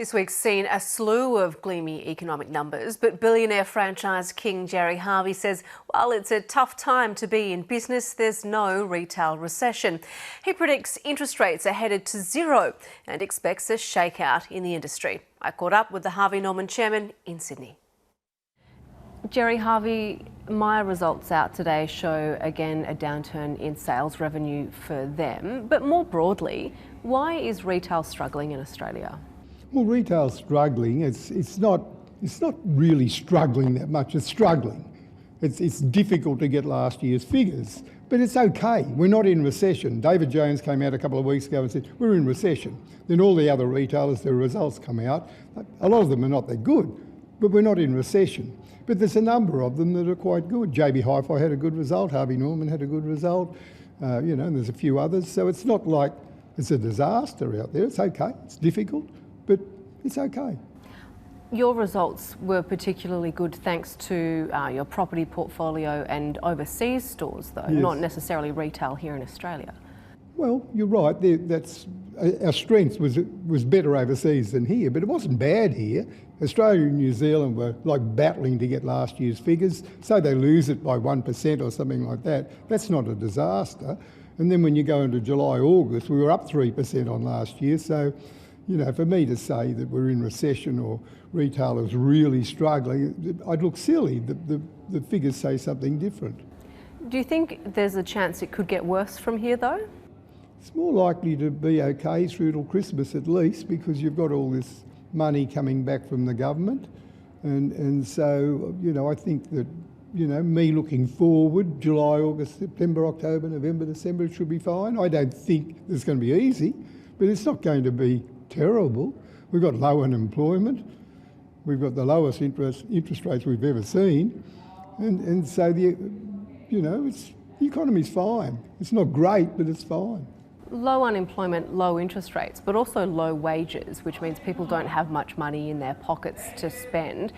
This week's seen a slew of gloomy economic numbers, but billionaire franchise king Gerry Harvey says while it's a tough time to be in business, there's no retail recession. He predicts interest rates are headed to zero and expects a shakeout in the industry. I caught up with the Harvey Norman chairman in Sydney. Gerry Harvey, my results out today show again a downturn in sales revenue for them, but more broadly, why is retail struggling in Australia? Well, retail's struggling. It's not really struggling that much. It's struggling. It's difficult to get last year's figures, but it's okay. We're not in recession. David Jones came out a couple of weeks ago and said we're in recession. Then all the other retailers, their results come out. A lot of them are not that good, but we're not in recession. But there's a number of them that are quite good. Gerry Harvey had a good result. Harvey Norman had a good result. And there's a few others. So it's not like it's a disaster out there. It's okay. It's difficult, but it's okay. Your results were particularly good thanks to your property portfolio and overseas stores, though, yes. Not necessarily retail here in Australia. Well, you're right. That's our strength was better overseas than here, but it wasn't bad here. Australia and New Zealand were like battling to get last year's figures, so they lose it by 1% or something like that. That's not a disaster. And then when you go into July, August, we were up 3% on last year. So, for me to say that we're in recession or retailers really struggling, I'd look silly. The figures say something different. Do you think there's a chance it could get worse from here, though? It's more likely to be okay through till Christmas at least, because you've got all this money coming back from the government. And so, I think that, me looking forward, July, August, September, October, November, December, it should be fine. I don't think it's going to be easy, but it's not going to be terrible. We've got low unemployment. We've got the lowest interest rates we've ever seen. And so, the economy's fine. It's not great, but it's fine. Low unemployment, low interest rates, but also low wages, which means people don't have much money in their pockets to spend.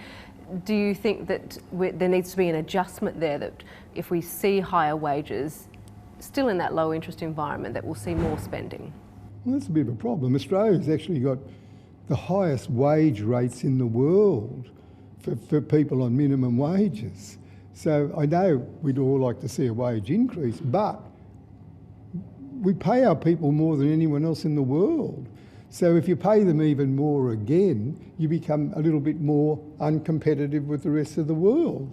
Do you think that there needs to be an adjustment there, that if we see higher wages, still in that low interest environment, that we'll see more spending? Well, that's a bit of a problem. Australia's actually got the highest wage rates in the world for people on minimum wages. So I know we'd all like to see a wage increase, but we pay our people more than anyone else in the world. So if you pay them even more again, you become a little bit more uncompetitive with the rest of the world.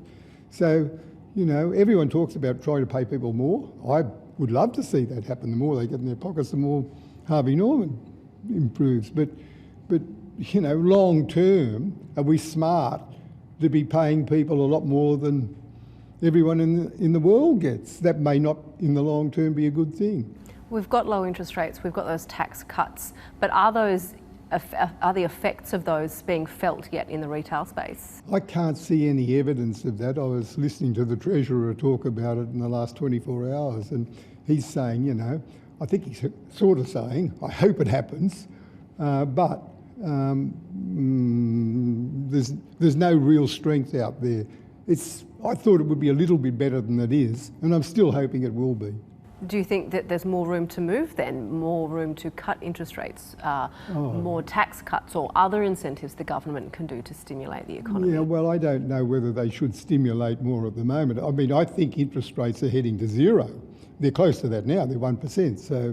So, everyone talks about trying to pay people more. I would love to see that happen. The more they get in their pockets, the more Harvey Norman improves. But long term, are we smart to be paying people a lot more than everyone in the world gets? That may not, in the long term, be a good thing. We've got low interest rates, we've got those tax cuts, but are the effects of those being felt yet in the retail space? I can't see any evidence of that. I was listening to the Treasurer talk about it in the last 24 hours, and he's saying, I think he's sort of saying, I hope it happens, but there's no real strength out there. I thought it would be a little bit better than it is, and I'm still hoping it will be. Do you think that there's more room to move then? More room to cut interest rates, more tax cuts or other incentives the government can do to stimulate the economy? Yeah, well, I don't know whether they should stimulate more at the moment. I mean, I think interest rates are heading to zero. They're close to that now, they're 1%. So,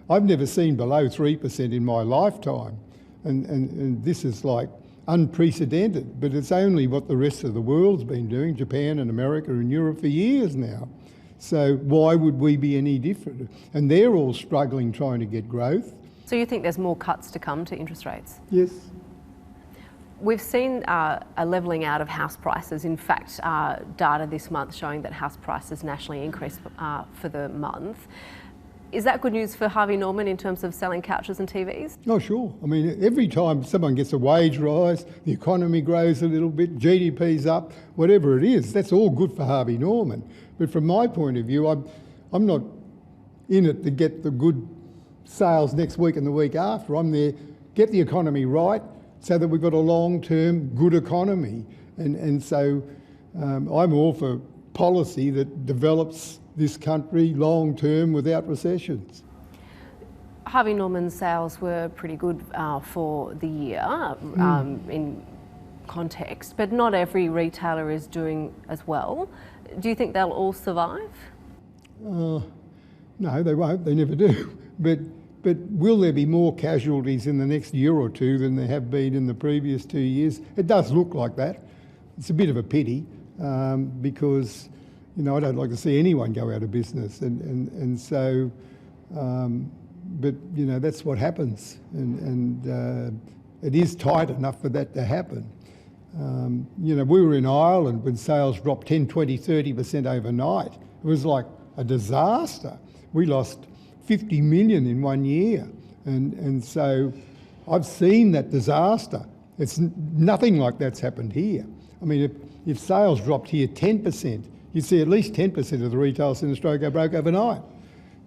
I've never seen below 3% in my lifetime. And this is like unprecedented, but it's only what the rest of the world's been doing, Japan and America and Europe, for years now. So why would we be any different? And they're all struggling trying to get growth. So you think there's more cuts to come to interest rates? Yes. We've seen a levelling out of house prices. In fact, data this month showing that house prices nationally increased for the month. Is that good news for Harvey Norman in terms of selling couches and TVs? Oh, sure. I mean, every time someone gets a wage rise, the economy grows a little bit, GDP's up, whatever it is, that's all good for Harvey Norman. But from my point of view, I'm not in it to get the good sales next week and the week after. I'm there, get the economy right so that we've got a long-term good economy. And so I'm all for policy that develops this country long term without recessions. Harvey Norman's sales were pretty good for the year in context, but not every retailer is doing as well. Do you think they'll all survive? No, they won't. They never do. But will there be more casualties in the next year or two than there have been in the previous 2 years? It does look like that. It's a bit of a pity because, you know, I don't like to see anyone go out of business, and so. But you know, that's what happens, and it is tight enough for that to happen. You know, we were in Ireland when sales dropped 10, 20, 30% overnight. It was like a disaster. We lost 50 million in 1 year, and so I've seen that disaster. It's nothing like that's happened here. I mean, if sales dropped here 10%, you'd see at least 10% of the retailers in Australia go broke overnight.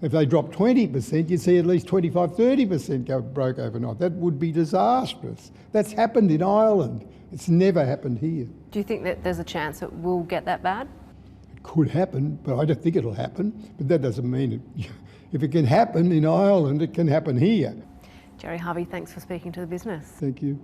If they drop 20%, you'd see at least 25, 30% go broke overnight. That would be disastrous. That's happened in Ireland. It's never happened here. Do you think that there's a chance it will get that bad? It could happen, but I don't think it'll happen. But that doesn't mean it. If it can happen in Ireland, it can happen here. Gerry Harvey, thanks for speaking to The Business. Thank you.